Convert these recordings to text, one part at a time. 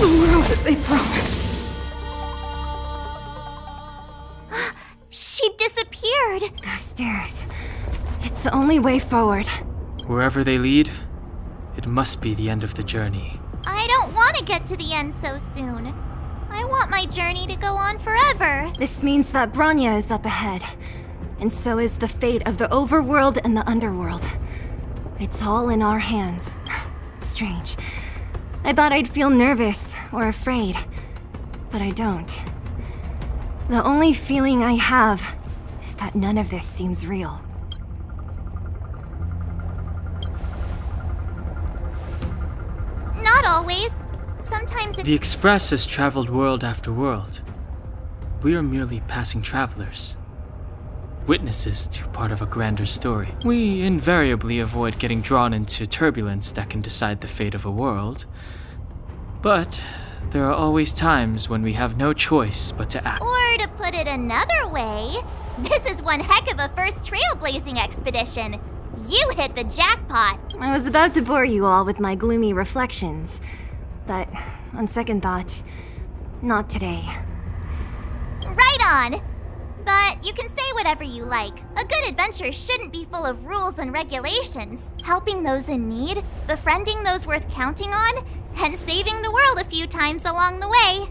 the world that they promised. She disappeared! Those stairs. It's the only way forward. Wherever they lead, it must be the end of the journey. I don't want to get to the end so soon. I want my journey to go on forever. This means that Bronya is up ahead. And so is the fate of the overworld and the underworld. It's all in our hands. Strange. I thought I'd feel nervous or afraid, but I don't. The only feeling I have is that none of this seems real. Not always. Sometimes The Express has traveled world after world. We are merely passing travelers. Witnesses to part of a grander story. We invariably avoid getting drawn into turbulence that can decide the fate of a world. But there are always times when we have no choice but to act. Or to put it another way, this is one heck of a first trailblazing expedition. You hit the jackpot. I was about to bore you all with my gloomy reflections, but on second thought, not today. Right on. But you can say whatever you like. A good adventure shouldn't be full of rules and regulations. Helping those in need, befriending those worth counting on, and saving the world a few times along the way.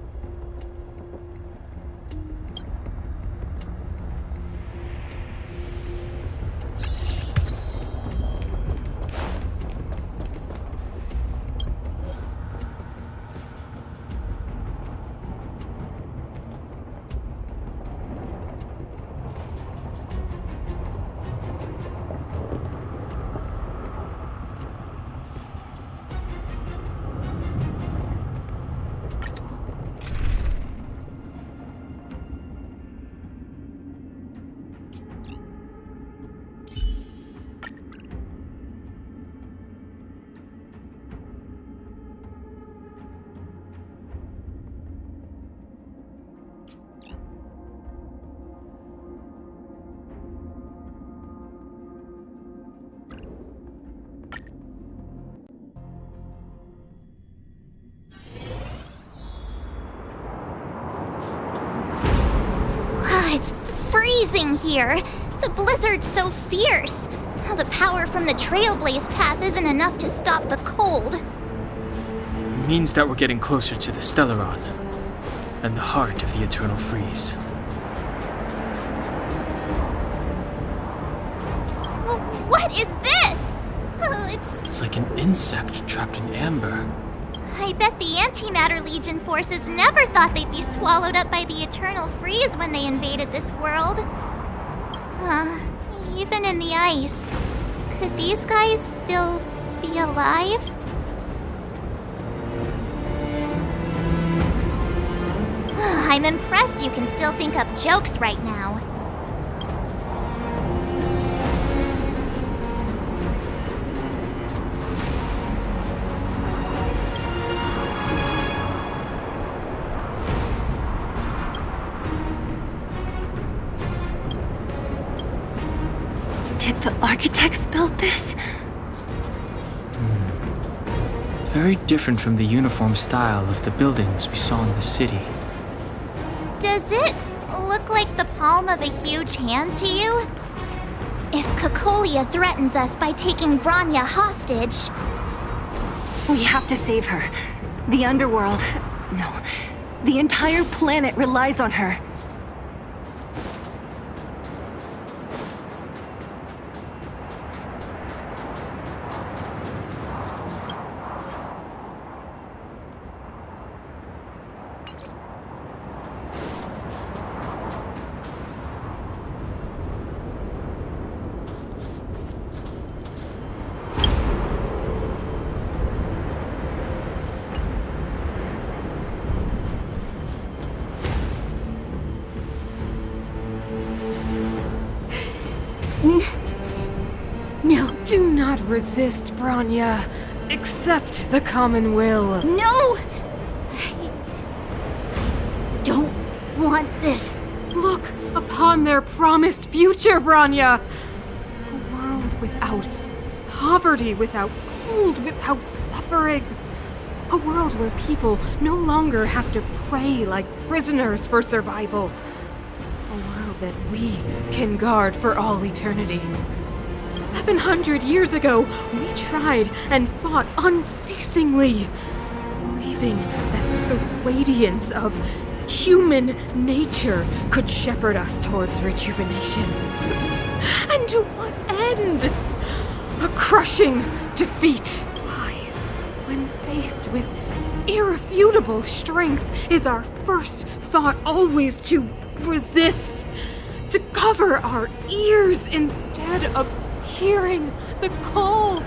It's freezing here. The blizzard's so fierce. The power from the Trailblaze path isn't enough to stop the cold. It means that we're getting closer to the Stellaron, and the heart of the Eternal Freeze. What is this? It's like an insect trapped in amber. I bet the Antimatter Legion forces never thought they'd be swallowed up by the Eternal Freeze when they invaded this world. Even in the ice, could these guys still be alive? I'm impressed you can still think up jokes right now. Did the architects build this? Very different from the uniform style of the buildings we saw in the city. Does it look like the palm of a huge hand to you? If Cocolia threatens us by taking Bronya hostage... We have to save her. The underworld... No. The entire planet relies on her. No, do not resist, Bronya. Accept the common will. No! I don't want this. Look upon their promised future, Bronya. A world without poverty, without cold, without suffering. A world where people no longer have to pray like prisoners for survival. A world that we can guard for all eternity. 700 years ago, we tried and fought unceasingly, believing that the radiance of human nature could shepherd us towards rejuvenation. And to what end? A crushing defeat. Why, when faced with irrefutable strength, is our first thought always to resist, to cover our ears instead of hearing the call?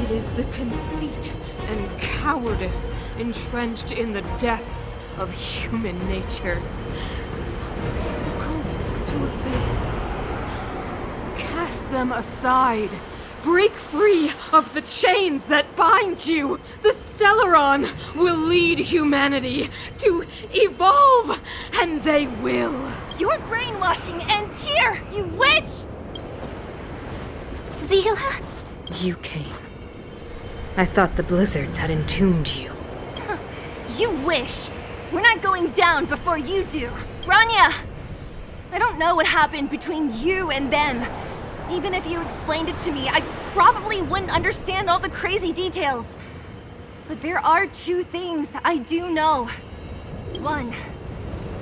It is the conceit and cowardice entrenched in the depths of human nature, so difficult to efface. Cast them aside. Break free of the chains that bind you. The Stellaron will lead humanity to evolve, and they will. Your brainwashing ends here, you witch! Zila? You came. I thought the blizzards had entombed you. You wish! We're not going down before you do. Branya! I don't know what happened between you and them. Even if you explained it to me, I probably wouldn't understand all the crazy details. But there are two things I do know. One,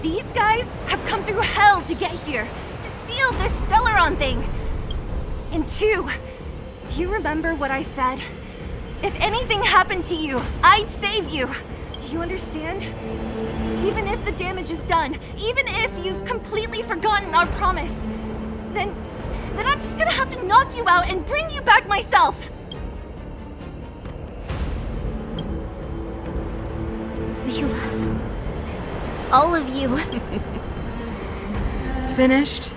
these guys have come through hell to get here, to seal this Stellaron thing. And two, do you remember what I said? If anything happened to you, I'd save you. Do you understand? Even if the damage is done, even if you've completely forgotten our promise, then I'm just gonna have to knock you out and bring you back myself. Zila. All of you. Finished?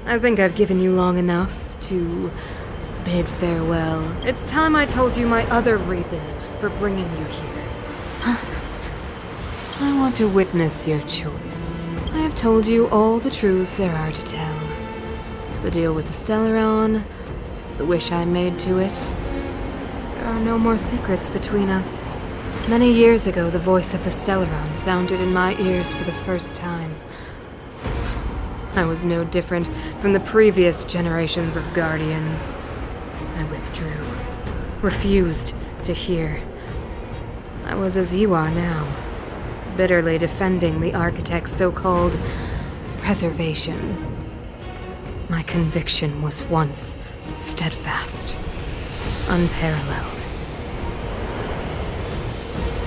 I think I've given you long enough to bid farewell. It's time I told you my other reason for bringing you here. I want to witness your choice. I have told you all the truths there are to tell. The deal with the Stellaron, the wish I made to it. There are no more secrets between us. Many years ago, the voice of the Stellaron sounded in my ears for the first time. I was no different from the previous generations of Guardians. I withdrew, refused to hear. I was as you are now, bitterly defending the Architect's so-called preservation. My conviction was once steadfast, unparalleled.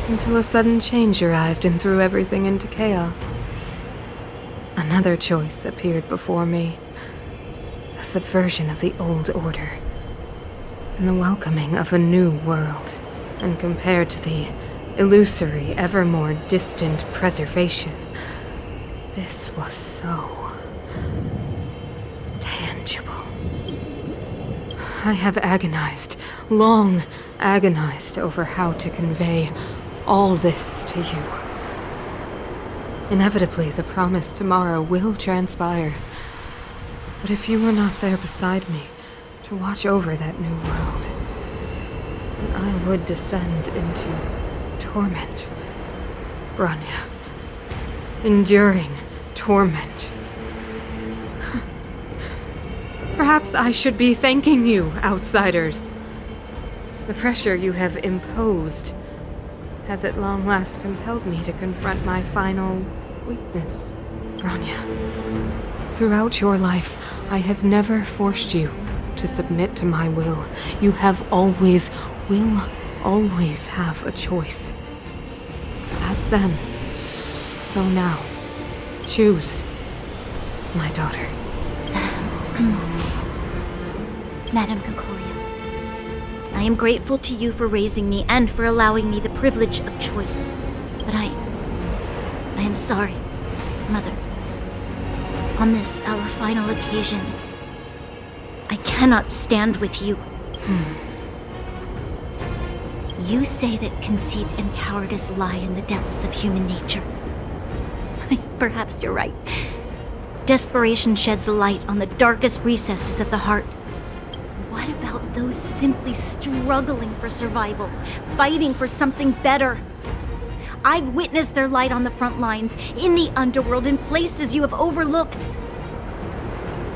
Until a sudden change arrived and threw everything into chaos. Another choice appeared before me. A subversion of the old order, and the welcoming of a new world. And compared to the illusory, ever more distant preservation, this was so tangible. I have agonized, long agonized over how to convey all this to you. Inevitably, the promised tomorrow will transpire. But if you were not there beside me to watch over that new world, then I would descend into torment. Branya. Enduring torment. Perhaps I should be thanking you, outsiders. The pressure you have imposed has at long last compelled me to confront my final weakness. Branya, throughout your life, I have never forced you to submit to my will. You have always, will always have a choice. As then, so now. Choose, my daughter. Madame Cocolia, I am grateful to you for raising me and for allowing me the privilege of choice. But I am sorry, Mother. On this, our final occasion, I cannot stand with you. You say that conceit and cowardice lie in the depths of human nature. Perhaps you're right. Desperation sheds a light on the darkest recesses of the heart. What about those simply struggling for survival, fighting for something better? I've witnessed their light on the front lines, in the underworld, in places you have overlooked.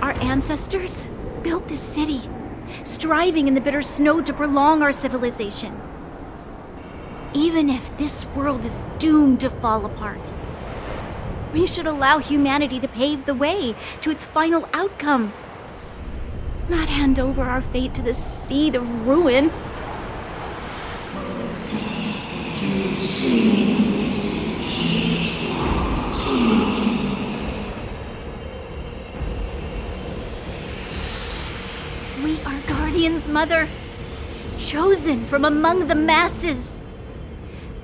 Our ancestors built this city, striving in the bitter snow to prolong our civilization. Even if this world is doomed to fall apart, we should allow humanity to pave the way to its final outcome. Not hand over our fate to the seed of ruin. We are Guardians, Mother, chosen from among the masses.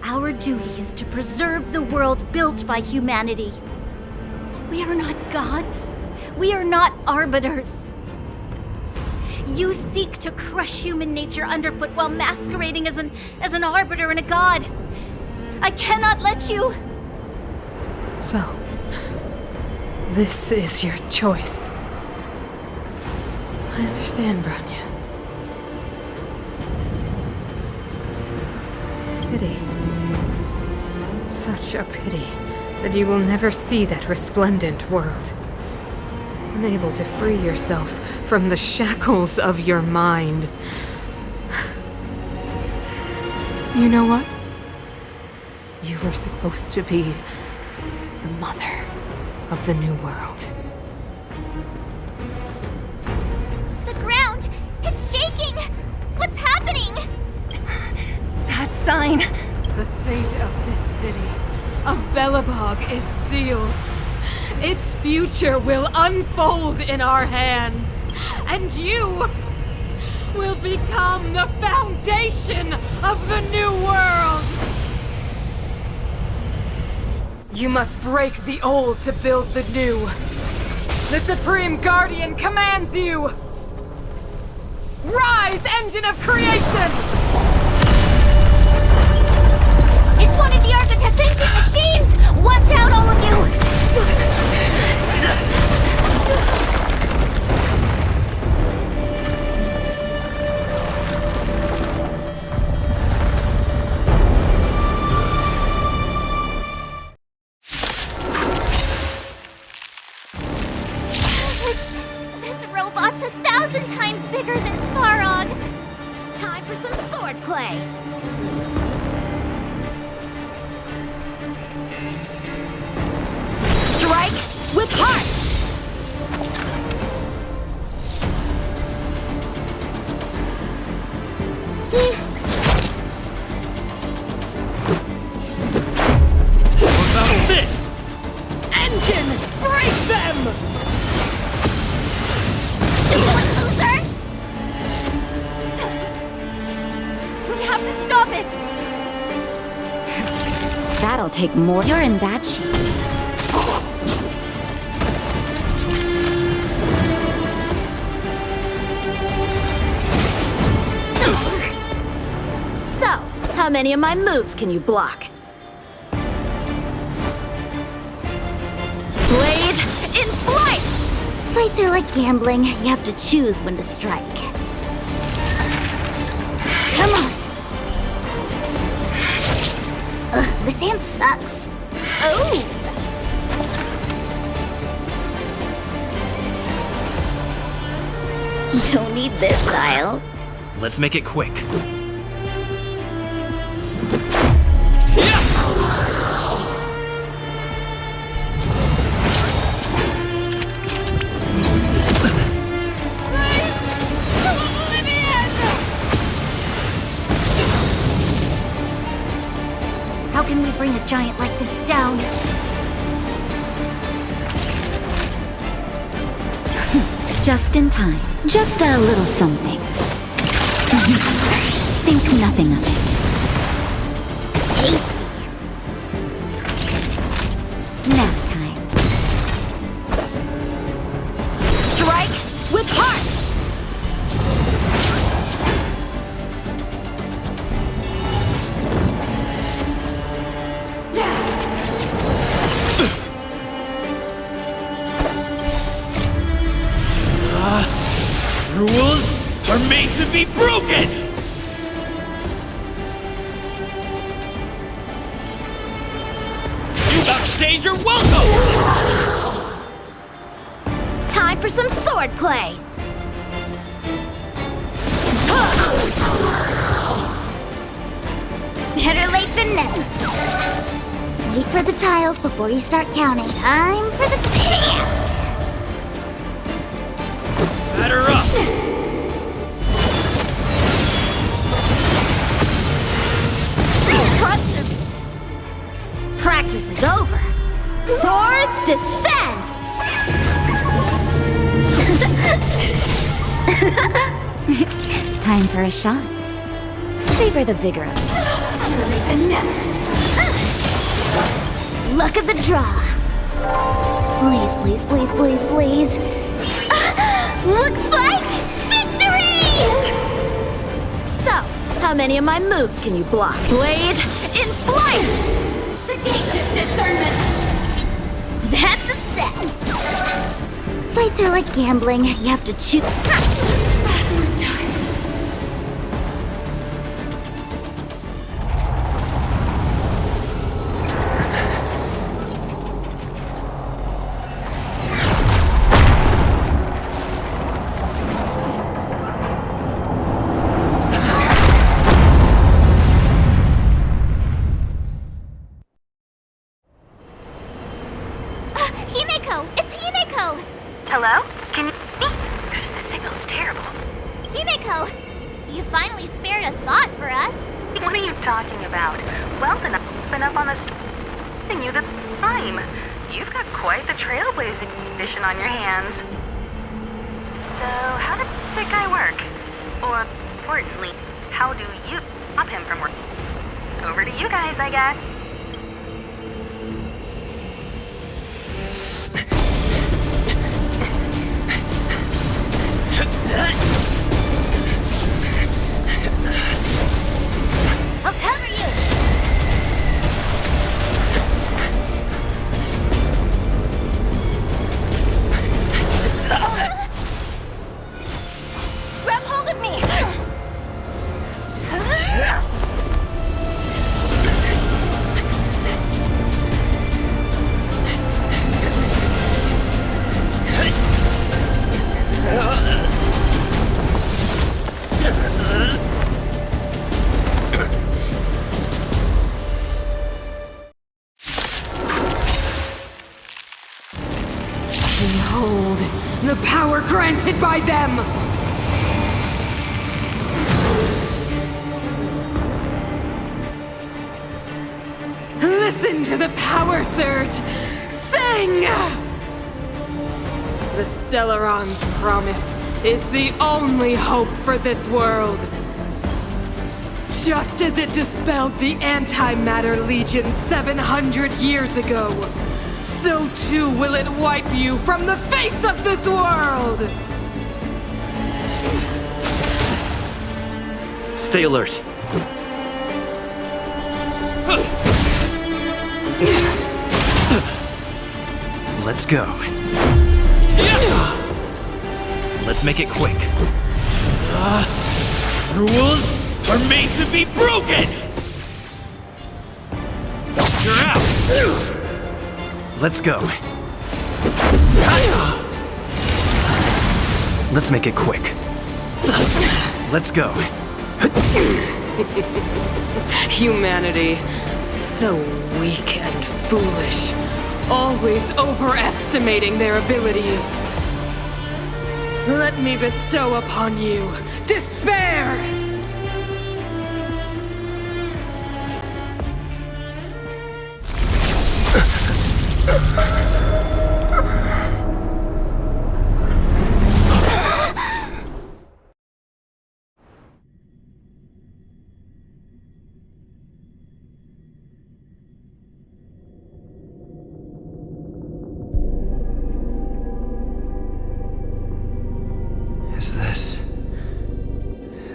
Our duty is to preserve the world built by humanity. We are not gods. We are not arbiters. You seek to crush human nature underfoot while masquerading as an arbiter and a god. I cannot let you. So, this is your choice. I understand, Branya. Pity. Such a pity that you will never see that resplendent world. Unable to free yourself from the shackles of your mind. You know what? You were supposed to be the mother of the new world. The ground! It's shaking! What's happening? That sign! The fate of this city, of Belobog, is sealed. Its future will unfold in our hands, and you will become the foundation of the new world. You must break the old to build the new. The Supreme Guardian commands you! Rise, engine of creation! It's one of the Architect's ancient machines! Watch out, all of you! This robot's 1,000 times bigger than Svarog. Time for some swordplay. Strike with heart! What about this? Engine, break them! Loser! We have to stop it! That'll take more. You're in bad shape. So, how many of my moves can you block? Blade in flight! Fights are like gambling. You have to choose when to strike. Come on! Ugh, this hand sucks. Oh! Don't need this style. Let's make it quick. How can we bring a giant like this down? Just in time. Just a little something. Think nothing of it. Tasty. Nap time. Strike with heart! Rules are made to be broken! You upstage your welcome! Time for some swordplay! Better late than never. Wait for the tiles before you start counting. Time for the chant! Batter up! Practice is over. Swords descend! Time for a shot. Savor the vigor of it. Luck of the draw. Please, please, please, please, please. Looks like victory! So, how many of my moves can you block? Blade in flight! Sagacious discernment. That's a set. Fights are like gambling. You have to choose. Passing time. Himeko! It's Himeko! Hello? Can you hear me? Gosh, the signal's terrible. Himeko! You finally spared a thought for us. What are you talking about? Well done. Been up on the and you the time. You've got quite the Trailblazing edition on your hands. So, how did that guy work? Or, importantly, how do you stop him from working? Over to you guys, I guess. I'll cover you! Grab hold of me! Behold, the power granted by them! Listen to the power surge! Sing! The Stellaron's promise is the only hope for this world. Just as it dispelled the Antimatter Legion 700 years ago, so too will it wipe you from the face of this world! Stay alert. Let's go. Let's make it quick. Rules are made to be broken! You're out! Let's go. Let's make it quick. Let's go. Humanity, so weak and foolish, always overestimating their abilities. Let me bestow upon you despair! Is this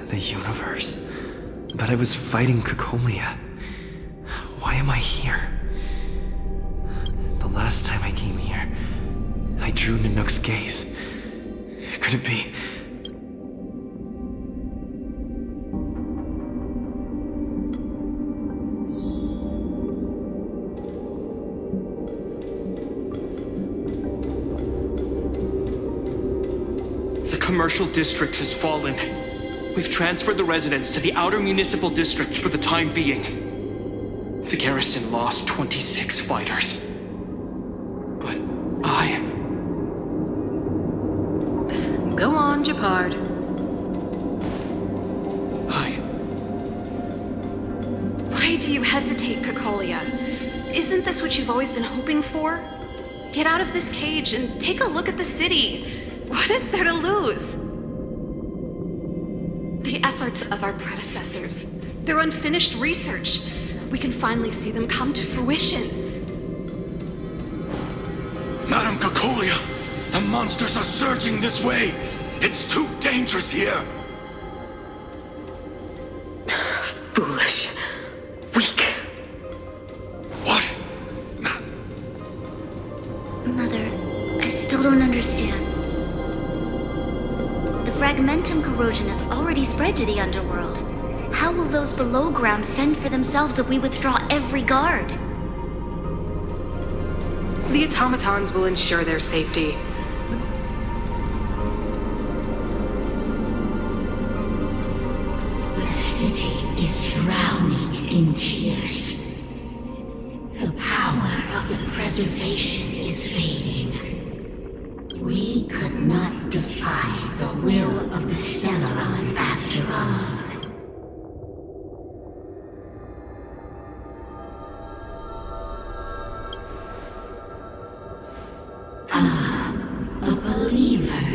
the universe? But I was fighting Cocolia. Why am I here? The last time I came here, I drew Nanook's gaze. Could it be? commercial district has fallen. We've transferred the residents to the outer municipal district for the time being. The garrison lost 26 fighters. But Go on, Japard. Why do you hesitate, Cocolia? Isn't this what you've always been hoping for? Get out of this cage and take a look at the city. What is there to lose? The efforts of our predecessors, their unfinished research, we can finally see them come to fruition. Madam Cocolia, the monsters are surging this way. It's too dangerous here. Foolish. Weak. What? Mother, I still don't understand. The fragmentum corrosion has already spread to the underworld. How will those below ground fend for themselves if we withdraw every guard? The automatons will ensure their safety. The city is drowning in tears. The power of the preservation is fading. We could not defy the will of the Stellaron after all. A believer,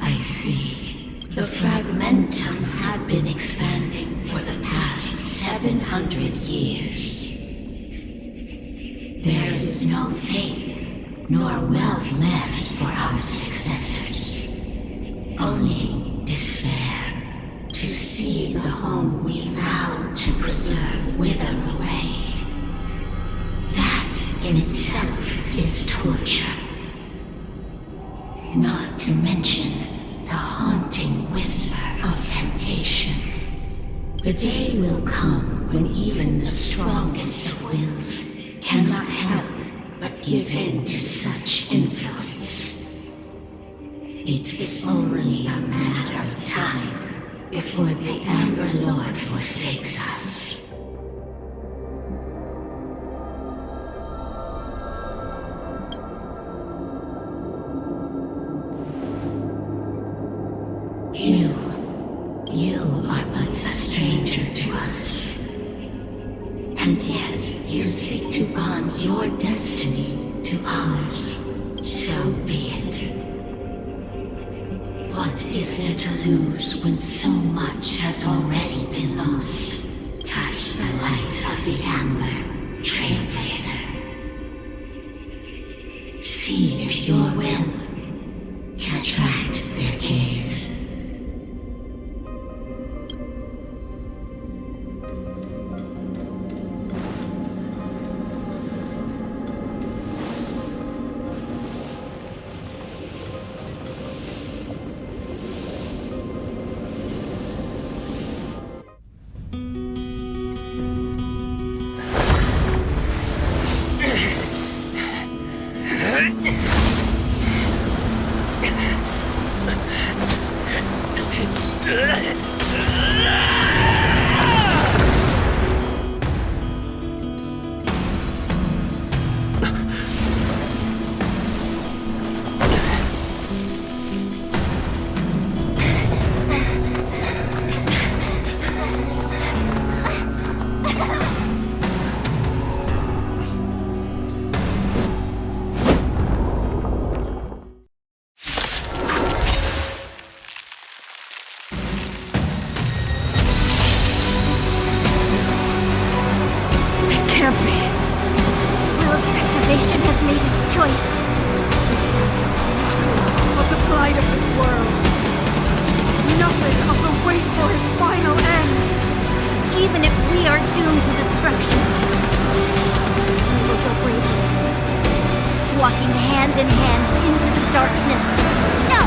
I see. The fragmentum had been expanding for the past 700 years. There is no faith nor wealth left for our successors. Only despair to see the home we vowed to preserve wither away. That in itself is torture. Not to mention the haunting whisper of temptation. The day will come when even the strongest of wills cannot help but give in to such influence. It is only a matter of time before the Amber Lord forsakes us. You are but a stranger to us. And yet you seek to bond your destiny to ours. So be it. What is there to lose when so much has already been lost? Touch the light of the Amber, Trailblazer. See if your will can attract their gaze. Walking hand in hand into the darkness. No!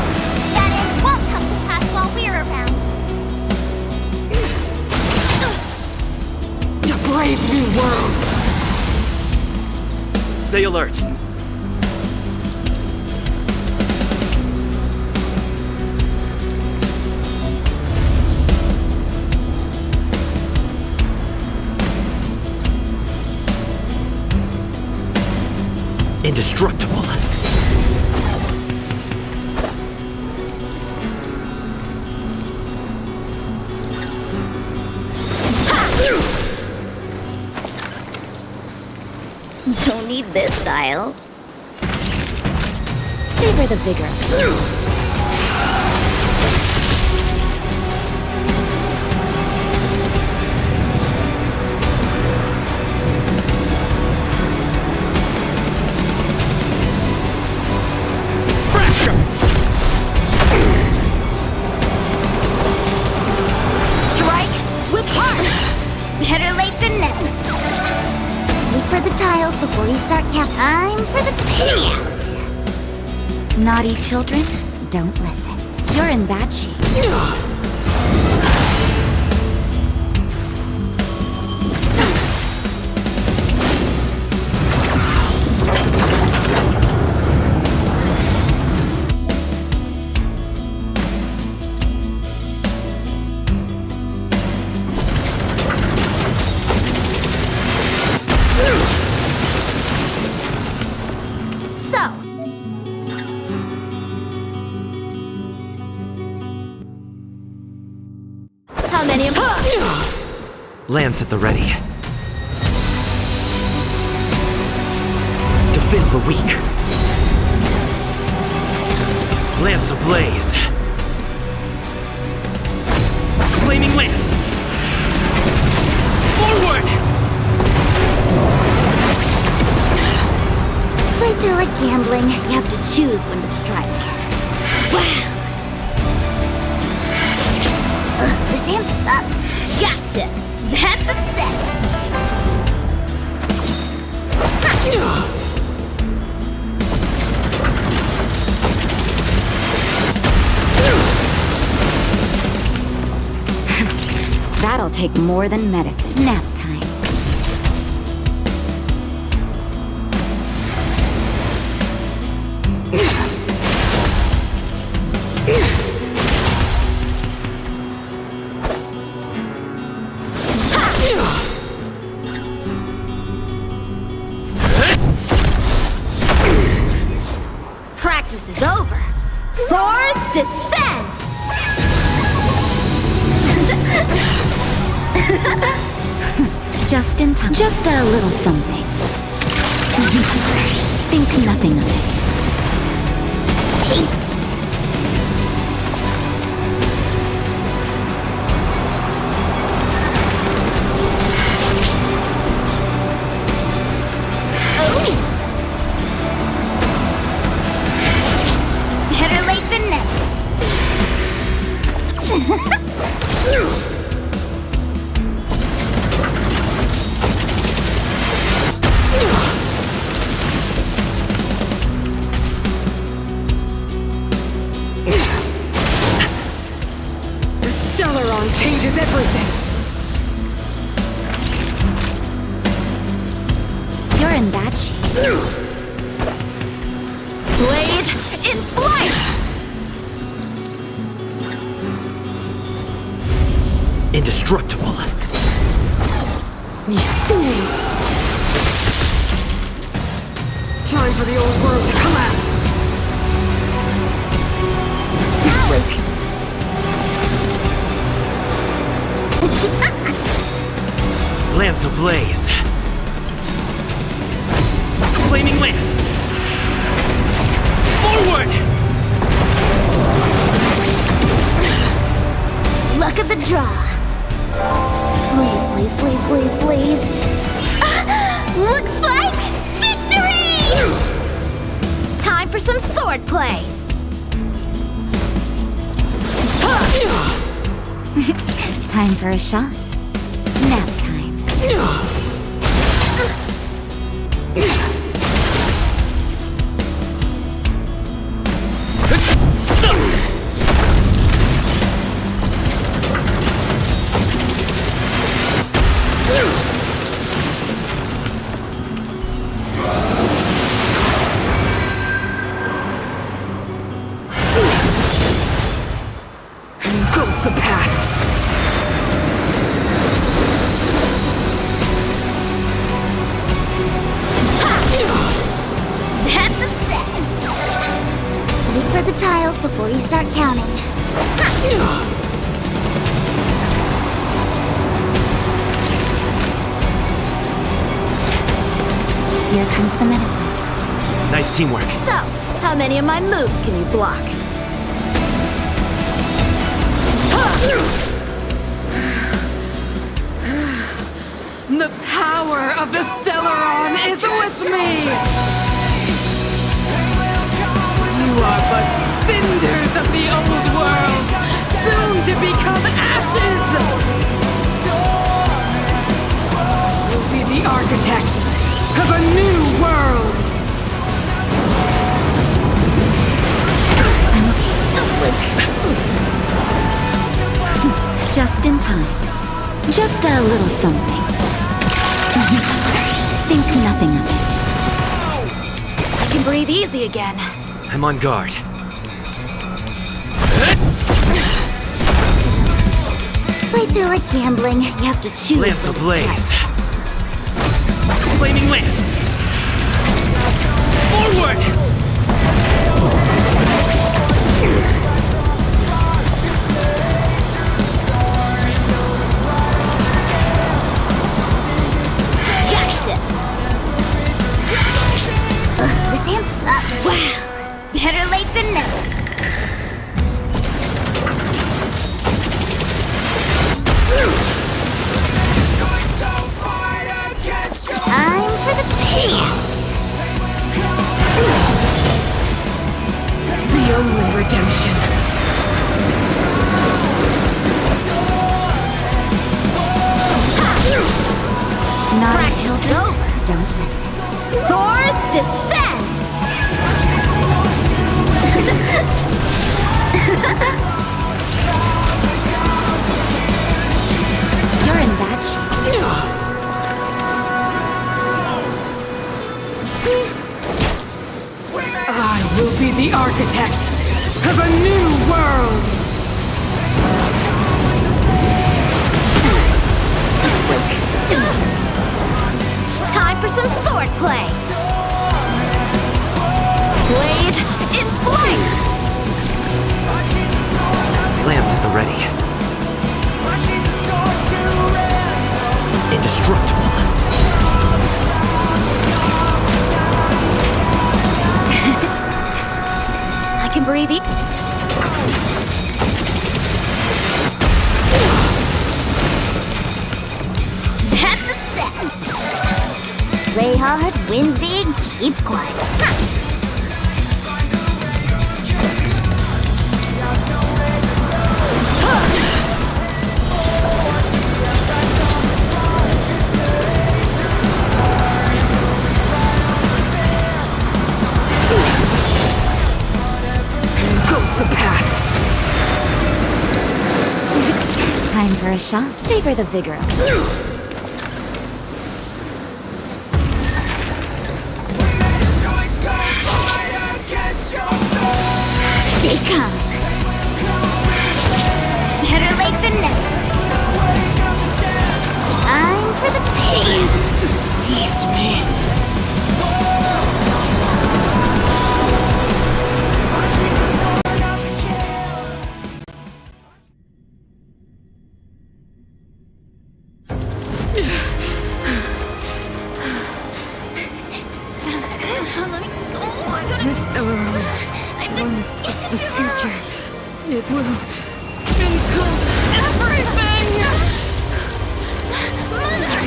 That end won't come to pass while we're around. A brave new world! Stay alert. Indestructible. Don't need this style. Savor the vigor. Better late than never. Wait for the tiles before you start casting. Time for the payout. Naughty children, don't listen. You're in bad shape. How many am Lance at the ready. Defend the weak. Lance ablaze. Flaming lance. Forward! Fights are like gambling. You have to choose when to strike. Wow! Ugh, this hand sucks. Gotcha! That's a set! That'll take more than medicine. Nap time. Practice is over. Swords descend! Just in time. Just a little something. Think nothing of it. Taste! Better late than never. The Stellaron changes everything. You're in bad shape. Blade in flight! Indestructible. You fools! Time for the old world to collapse! Lance ablaze. Flaming lance. Forward! Luck of the draw. Please, please, please, please, please. Looks like victory! Time for some sword play! Time for a shot. Nap time. Engulf the past! start counting. Here comes the medicine. Nice teamwork. So, how many of my moves can you block? The power of the Stellaron is with me! You are but cinders of the old world, soon to become ashes! You'll be the architect of a new world! Just in time. Just a little something. Think nothing of it. I can breathe easy again. I'm on guard. Fights are like gambling. You have to choose. Lance ablaze. Flaming lance. Forward! Gotcha! This hand sucks. Wow. Better late than never. Time for the pants. The only redemption. Not Fraction's over. Don't listen. Swords descend! You're in bad shape. I will be the architect of a new world! Time for some swordplay! Blade in flight! Lance at the ready. Indestructible. I can breathe That's a set. Play hard, win big, keep quiet. Time for a shot. Savor the vigor of it. Stay calm. Better late than never. Time for the pants. Deceived me. The Stellaron promised us the future. It will include everything! Mother,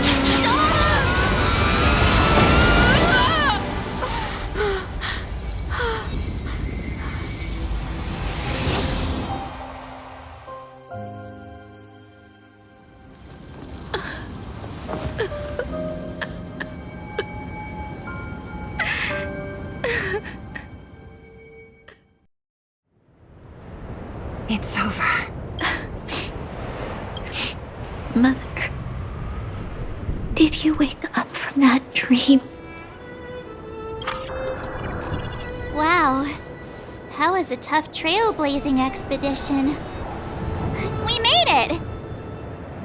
It's over. Mother, did you wake up from that dream? Wow. That was a tough trailblazing expedition. We made it!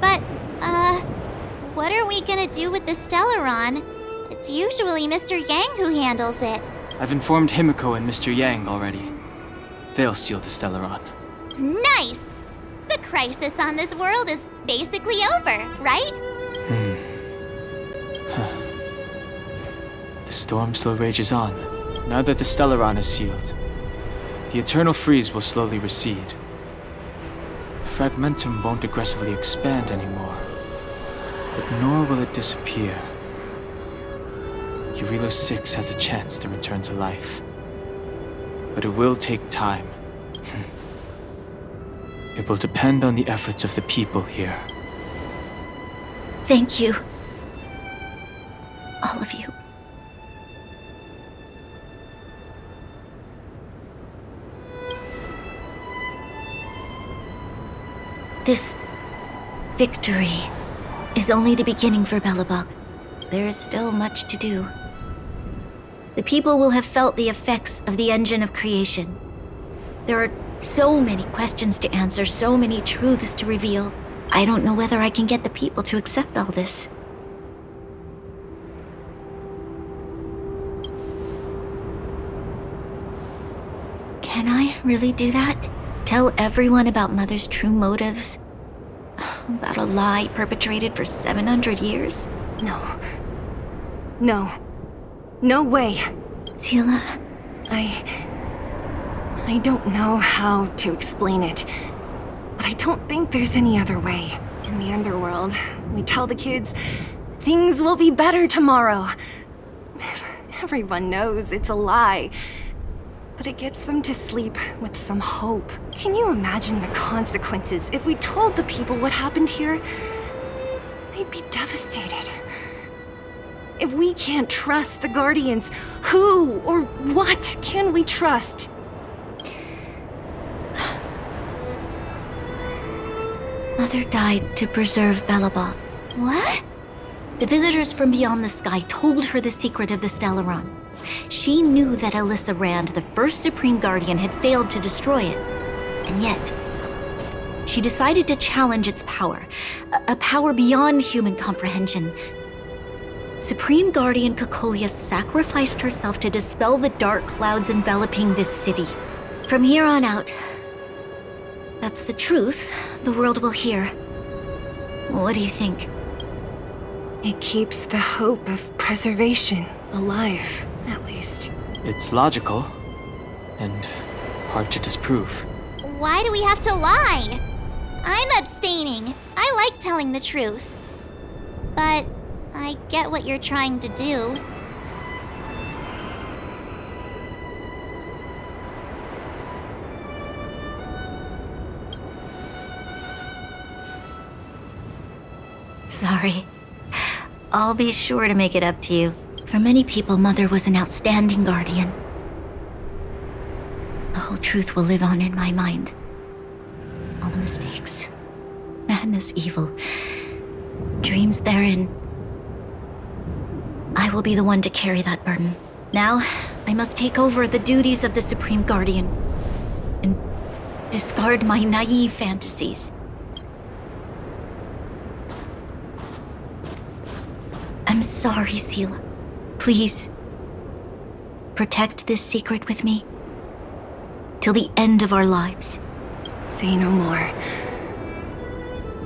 But, what are we gonna do with the Stellaron? It's usually Mr. Yang who handles it. I've informed Himiko and Mr. Yang already. They'll seal the Stellaron. Nice! The crisis on this world is basically over, right? The storm still rages on. Now that the Stellaron is sealed, the eternal freeze will slowly recede. Fragmentum won't aggressively expand anymore, but nor will it disappear. Eurilo 6 has a chance to return to life, but it will take time. It will depend on the efforts of the people here. Thank you. All of you. This victory is only the beginning for Belobog. There is still much to do. The people will have felt the effects of the engine of creation. There are so many questions to answer, so many truths to reveal. I don't know whether I can get the people to accept all this. Can I really do that? Tell everyone about Mother's true motives? About a lie perpetrated for 700 years? No. No. No way. Seele, I don't know how to explain it, but I don't think there's any other way. In the underworld, we tell the kids, things will be better tomorrow. Everyone knows it's a lie, but it gets them to sleep with some hope. Can you imagine the consequences if we told the people what happened here? They'd be devastated. If we can't trust the Guardians, who or what can we trust? Mother died to preserve Belobog. What? The visitors from beyond the sky told her the secret of the Stellaron. She knew that Alyssa Rand, the first Supreme Guardian, had failed to destroy it. And yet, she decided to challenge its power. A power beyond human comprehension. Supreme Guardian Cocolia sacrificed herself to dispel the dark clouds enveloping this city. From here on out, that's the truth the world will hear. What do you think? It keeps the hope of preservation alive, at least. It's logical, and hard to disprove. Why do we have to lie? I'm abstaining. I like telling the truth. But I get what you're trying to do. Sorry. I'll be sure to make it up to you. For many people, Mother was an outstanding guardian. The whole truth will live on in my mind. All the mistakes, madness, evil, dreams therein. I will be the one to carry that burden. Now, I must take over the duties of the Supreme Guardian and discard my naive fantasies. I'm sorry, Seele. Please, protect this secret with me till the end of our lives. Say no more.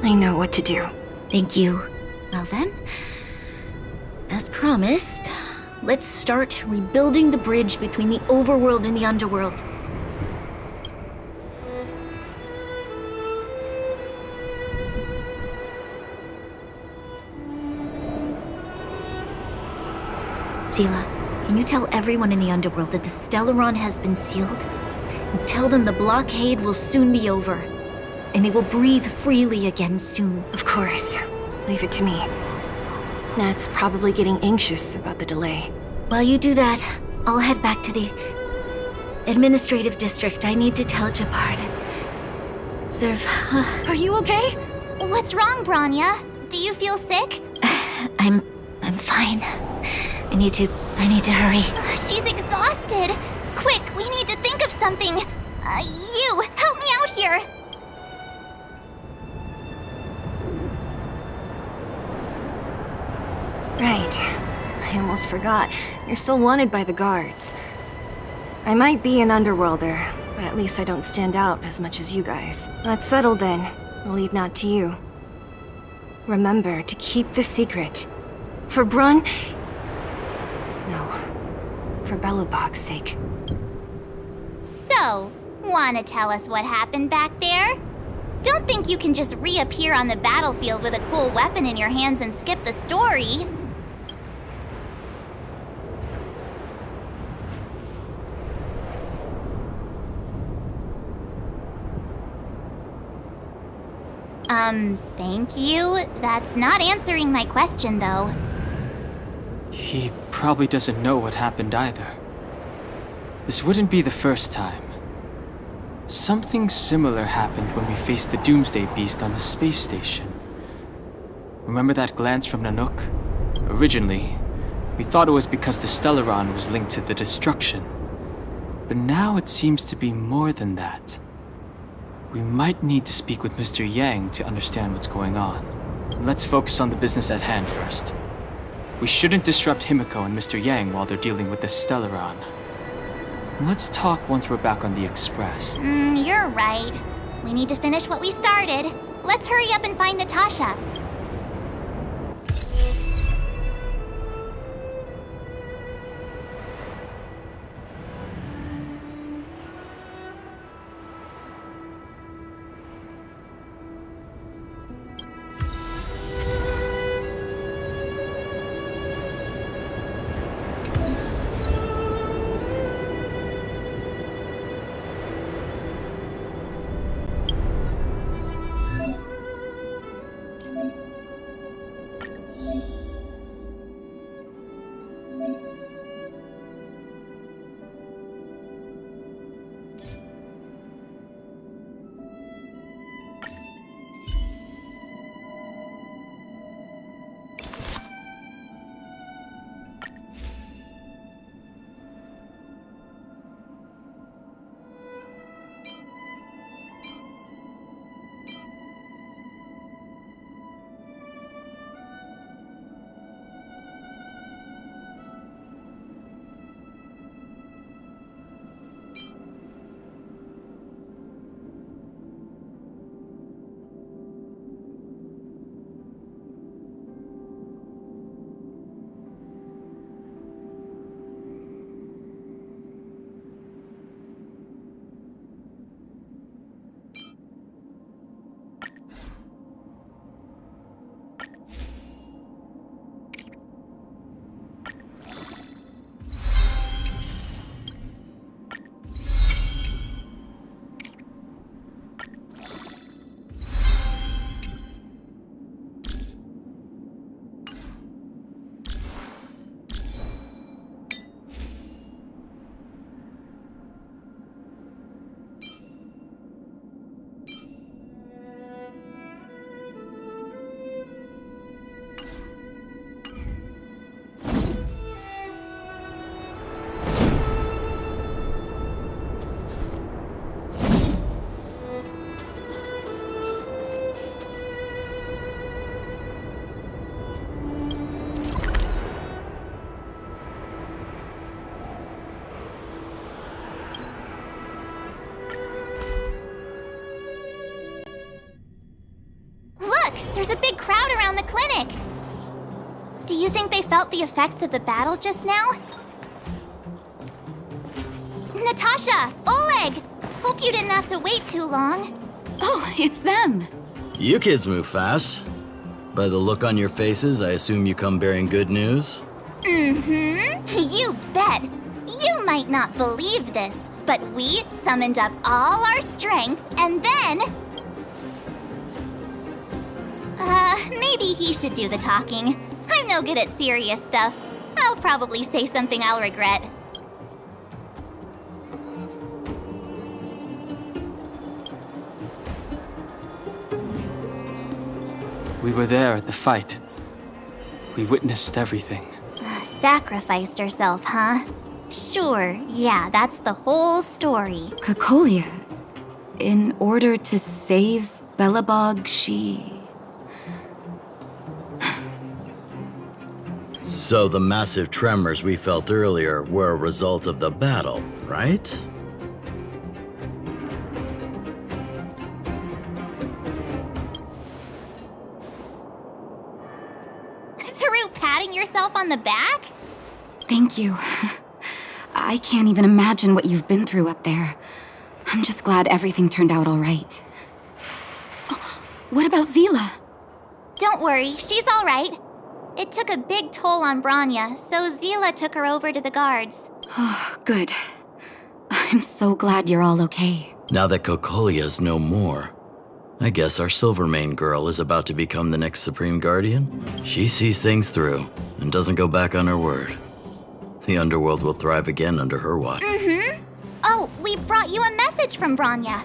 I know what to do. Thank you. Well then, as promised, let's start rebuilding the bridge between the overworld and the underworld. Seele, can you tell everyone in the underworld that the Stellaron has been sealed? And tell them the blockade will soon be over, and they will breathe freely again soon. Of course. Leave it to me. Nat's probably getting anxious about the delay. While you do that, I'll head back to the administrative district. I need to tell Jabard. Serve. Are you okay? What's wrong, Branya? Do you feel sick? I'm fine. I need to hurry. She's exhausted. Quick, we need to think of something. You, help me out here. Right. I almost forgot. You're still wanted by the guards. I might be an underworlder, but but at least I don't stand out as much as you guys. That's settled then. I'll leave Nat to you. Remember to keep the secret. For Brun... No. For Belobog's sake. So, wanna tell us what happened back there? Don't think you can just reappear on the battlefield with a cool weapon in your hands and skip the story. Thank you. That's not answering my question, though. He probably doesn't know what happened either. This wouldn't be the first time. Something similar happened when we faced the Doomsday Beast on the space station. Remember that glance from Nanook? Originally, we thought it was because the Stellaron was linked to the destruction. But now it seems to be more than that. We might need to speak with Mr. Yang to understand what's going on. Let's focus on the business at hand first. We shouldn't disrupt Himiko and Mr. Yang while they're dealing with the Stellaron. Let's talk once we're back on the Express. You're right. We need to finish what we started. Let's hurry up and find Natasha. There's a big crowd around the clinic. Do you think they felt the effects of the battle just now? Natasha! Oleg! Hope you didn't have to wait too long. Oh, it's them. You kids move fast. By the look on your faces, I assume you come bearing good news? You bet. You might not believe this, but we summoned up all our strength and then... maybe he should do the talking. I'm no good at serious stuff. I'll probably say something I'll regret. We were there at the fight. We witnessed everything. Sacrificed herself, huh? Sure, yeah, that's the whole story. Cocolia, in order to save Belobog, she... So the massive tremors we felt earlier were a result of the battle, right? through patting yourself on the back? Thank you. I can't even imagine what you've been through up there. I'm just glad everything turned out all right. Oh, what about Zila? Don't worry, she's all right. It took a big toll on Branya, so Zila took her over to the guards. Oh, good. I'm so glad you're all okay. Now that Cocolia's no more, I guess our Silvermane girl is about to become the next Supreme Guardian? She sees things through and doesn't go back on her word. The underworld will thrive again under her watch. Oh, we brought you a message from Branya.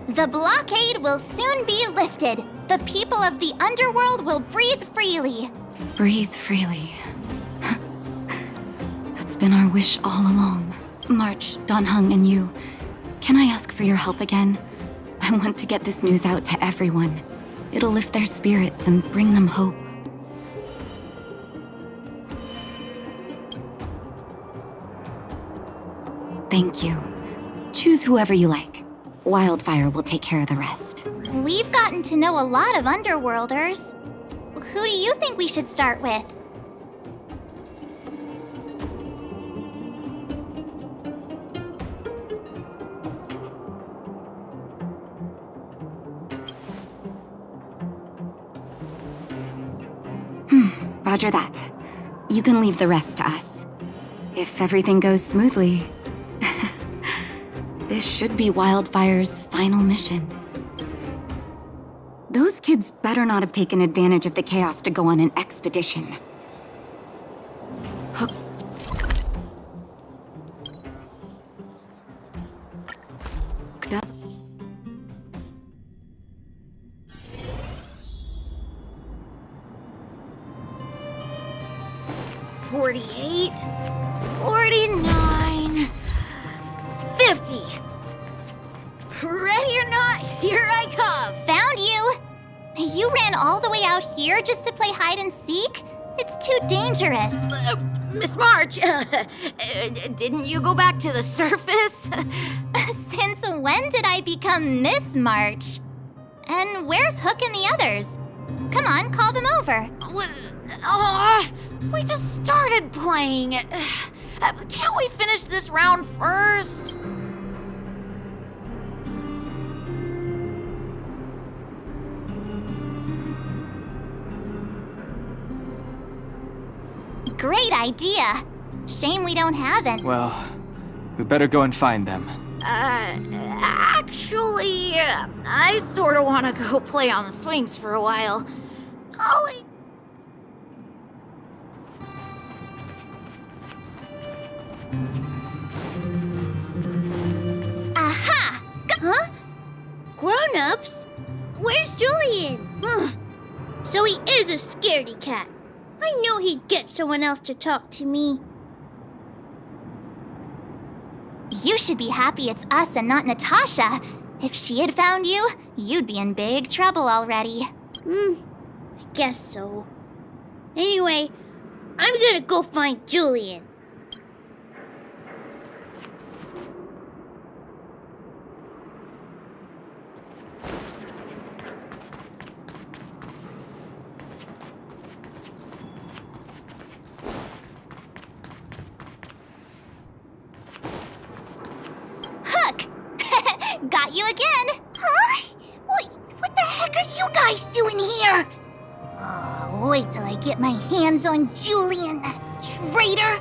The blockade will soon be lifted. The people of the underworld will breathe freely. Breathe freely. That's been our wish all along. March, Donhung, and you, can I ask for your help again? I want to get this news out to everyone. It'll lift their spirits and bring them hope. Thank you. Choose whoever you like. Wildfire will take care of the rest. We've gotten to know a lot of underworlders. Who do you think we should start with? Roger that. You can leave the rest to us. If everything goes smoothly, this should be Wildfire's final mission. Those kids better not have taken advantage of the chaos to go on an expedition. Hook. Does 48, 49, 50. Ready or not, here I come. Found you! You ran all the way out here just to play hide and seek? It's too dangerous. Miss March, didn't you go back to the surface? Since when did I become Miss March? And where's Hook and the others? Come on, call them over. We just started playing. Can't we finish this round first? Great idea. Shame we don't have it. Well, we better go and find them. Actually, I sort of want to go play on the swings for a while. Ollie. Aha! Huh? Grown-ups? Where's Julian? So he is a scaredy cat. I knew he'd get someone else to talk to me. You should be happy it's us and not Natasha. If she had found you, you'd be in big trouble already. I guess so. Anyway, I'm gonna go find Julian. Got you again! Huh? What the heck are you guys doing here? Wait till I get my hands on Julian, that traitor!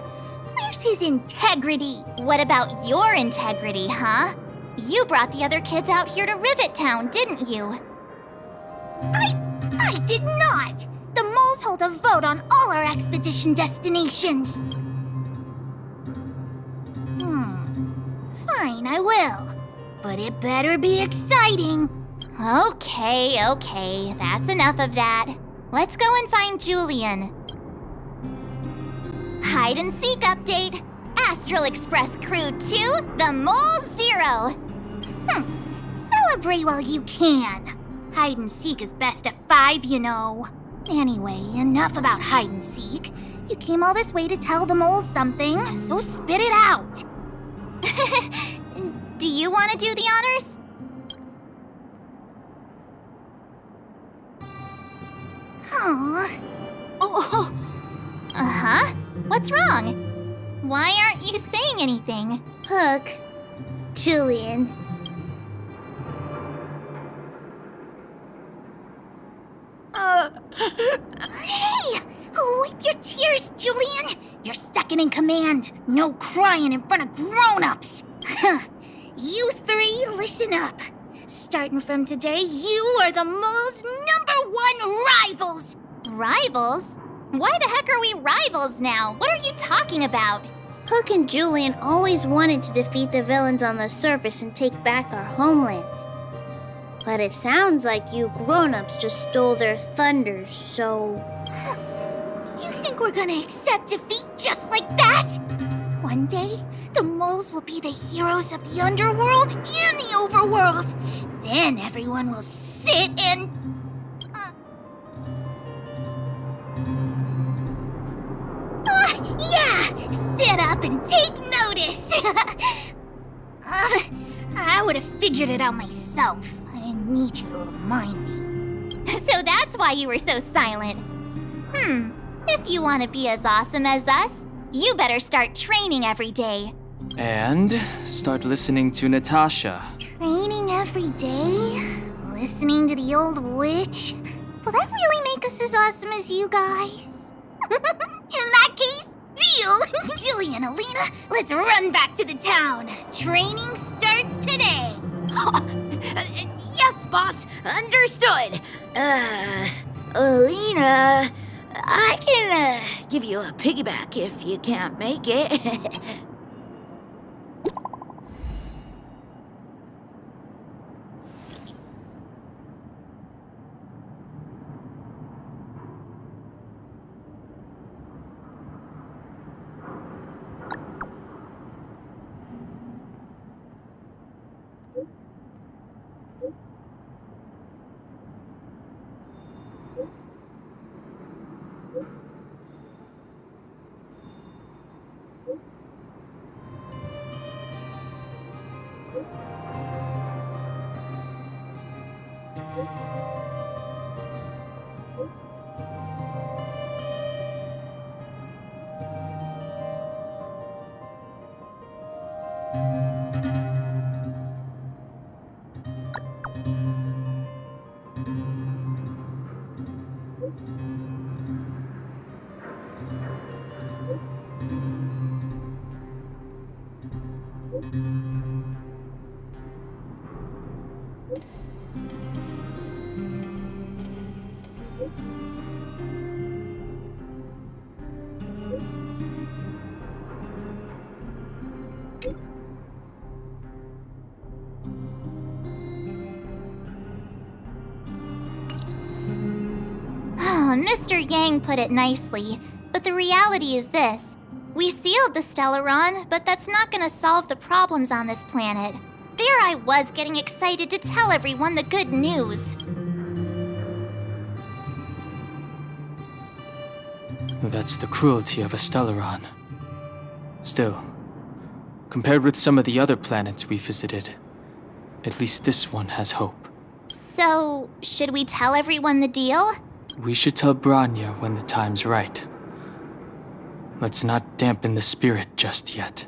Where's his integrity? What about your integrity, huh? You brought the other kids out here to Rivet Town, didn't you? I did not! The moles hold a vote on all our expedition destinations. Fine, I will. But it better be exciting. Okay, that's enough of that. Let's go and find Julian. Hide and seek update. Astral Express Crew 2, the Mole 0. Celebrate while you can. Hide and seek is best of 5, you know. Anyway, enough about hide and seek. You came all this way to tell the moles something, so spit it out. Do you want to do the honors? Aw. Uh-huh. What's wrong? Why aren't you saying anything? Hook. Julian. Hey! Wipe your tears, Julian! You're second in command. No crying in front of grown-ups. You three, listen up. Starting from today, you are the mole's #1 rivals! Rivals? Why the heck are we rivals now? What are you talking about? Hook and Julian always wanted to defeat the villains on the surface and take back our homeland. But it sounds like you grown-ups just stole their thunder, so... You think we're gonna accept defeat just like that? One day, the moles will be the heroes of the underworld and the overworld. Then everyone will sit and... yeah! Sit up and take notice! I would have figured it out myself. I didn't need you to remind me. So that's why you were so silent. If you want to be as awesome as us, you better start training every day. And start listening to Natasha. Training every day? Listening to the old witch? Will that really make us as awesome as you guys? In that case, deal! Julie and Alina, let's run back to the town. Training starts today. Yes, boss. Understood. Alina, I can give you a piggyback if you can't make it. Mr. Yang put it nicely, but the reality is this. We sealed the Stellaron, but that's not gonna solve the problems on this planet. There I was getting excited to tell everyone the good news. That's the cruelty of a Stellaron. Still, compared with some of the other planets we visited, at least this one has hope. So, should we tell everyone the deal? We should tell Branya when the time's right. Let's not dampen the spirit just yet.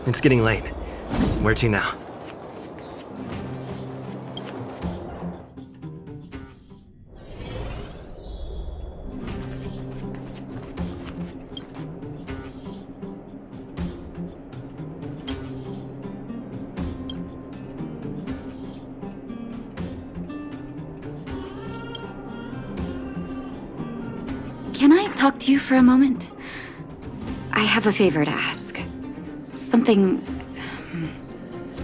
It's getting late. Where to now? Can I talk to you for a moment? I have a favor to ask. Something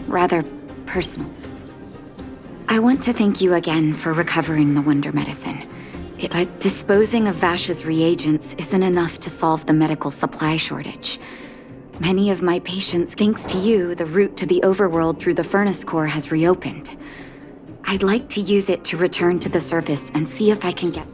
rather personal. I want to thank you again for recovering the Wonder Medicine. But disposing of Vash's reagents isn't enough to solve the medical supply shortage. Many of my patients, thanks to you, the route to the overworld through the furnace core has reopened. I'd like to use it to return to the surface and see if I can get...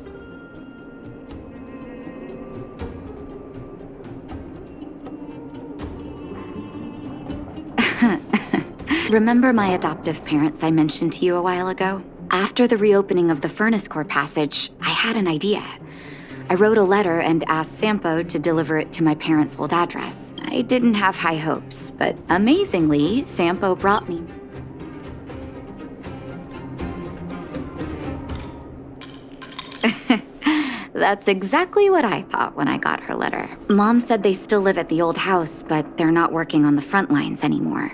Remember my adoptive parents I mentioned to you a while ago? After the reopening of the furnace core passage, I had an idea. I wrote a letter and asked Sampo to deliver it to my parents' old address. I didn't have high hopes, but amazingly, Sampo brought me... That's exactly what I thought when I got her letter. Mom said they still live at the old house, but they're not working on the front lines anymore.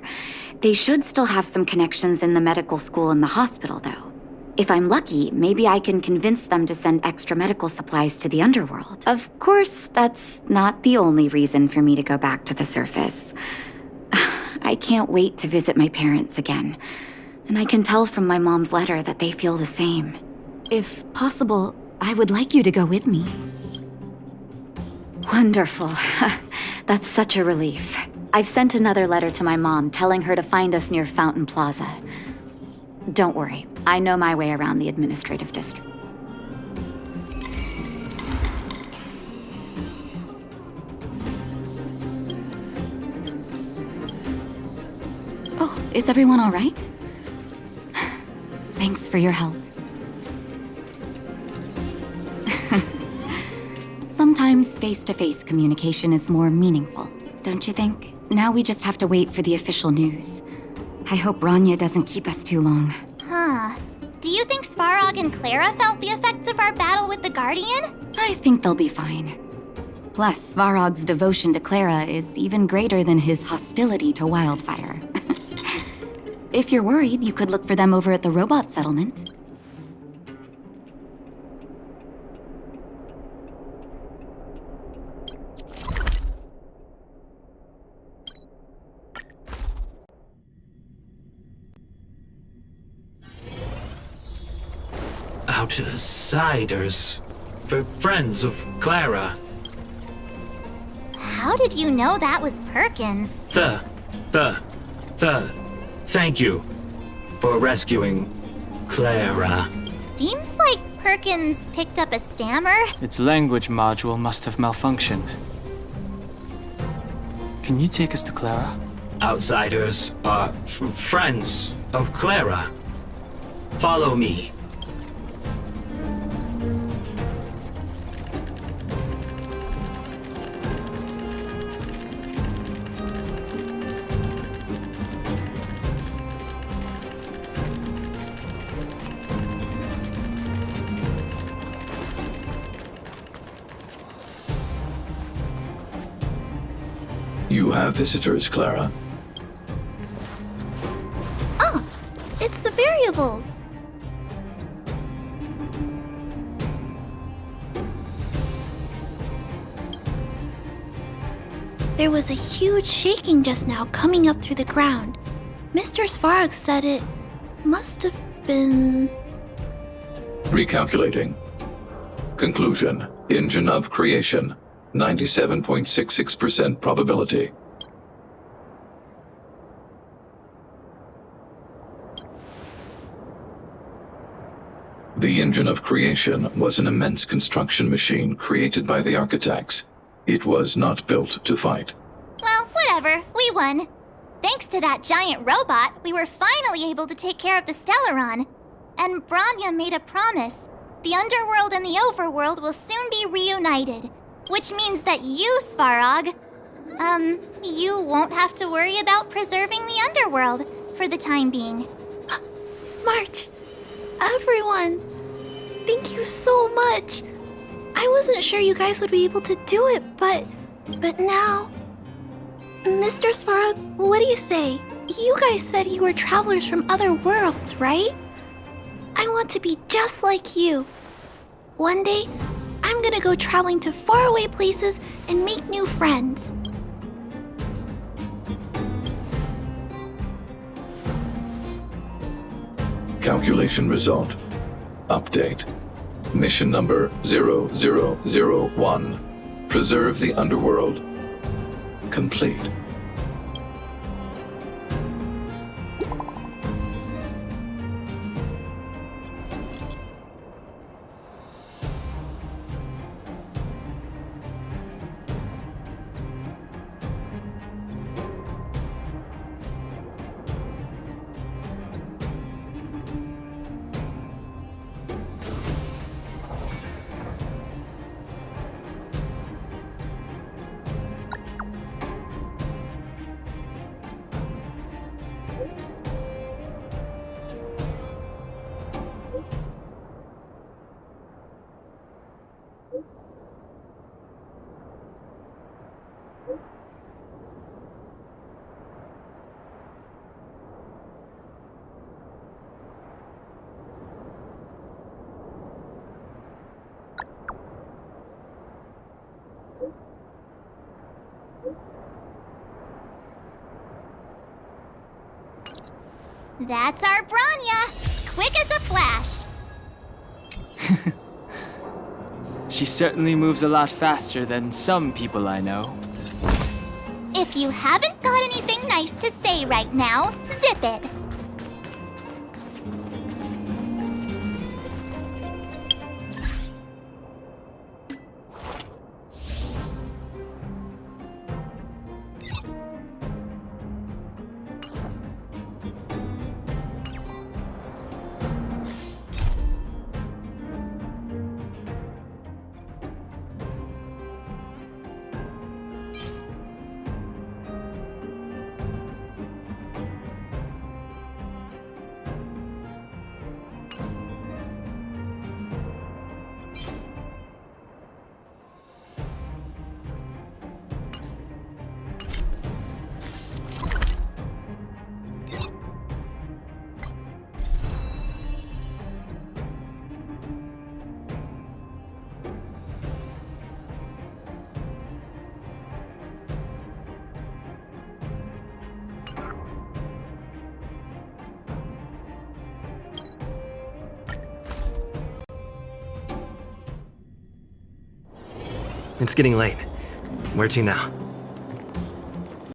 They should still have some connections in the medical school and the hospital, though. If I'm lucky, maybe I can convince them to send extra medical supplies to the underworld. Of course, that's not the only reason for me to go back to the surface. I can't wait to visit my parents again. And I can tell from my mom's letter that they feel the same. If possible, I would like you to go with me. Wonderful. That's such a relief. I've sent another letter to my mom telling her to find us near Fountain Plaza. Don't worry, I know my way around the administrative district. Oh, is everyone all right? Thanks for your help. Sometimes face-to-face communication is more meaningful, don't you think? Now we just have to wait for the official news. I hope Rania doesn't keep us too long. Huh. Do you think Svarog and Clara felt the effects of our battle with the Guardian? I think they'll be fine. Plus, Svarog's devotion to Clara is even greater than his hostility to Wildfire. If you're worried, you could look for them over at the robot settlement. Outsiders. For friends of Clara. How did you know that was Perkins? Thank you for rescuing Clara. Seems like Perkins picked up a stammer. Its language module must have malfunctioned. Can you take us to Clara? Outsiders are friends of Clara. Follow me. You have visitors, Clara. Oh, it's the variables. There was a huge shaking just now coming up through the ground. Mr. Svarog said it must have been... Recalculating. Conclusion. Engine of creation. 97.66% probability. The engine of creation was an immense construction machine created by the architects. It was not built to fight. Well, whatever. We won. Thanks to that giant robot, we were finally able to take care of the Stellaron. And Branya made a promise. The underworld and the overworld will soon be reunited. Which means that you, Svarog, You won't have to worry about preserving the underworld for the time being. March, everyone, thank you so much. I wasn't sure you guys would be able to do it, but now... Mr. Svarog, what do you say? You guys said you were travelers from other worlds, right? I want to be just like you. One day, I'm gonna go traveling to faraway places and make new friends. Calculation result. Update. Mission number 0001. Preserve the underworld. Complete. That's our Branya! Quick as a flash! She certainly moves a lot faster than some people I know. If you haven't got anything nice to say right now, zip it! It's getting late. Where to now?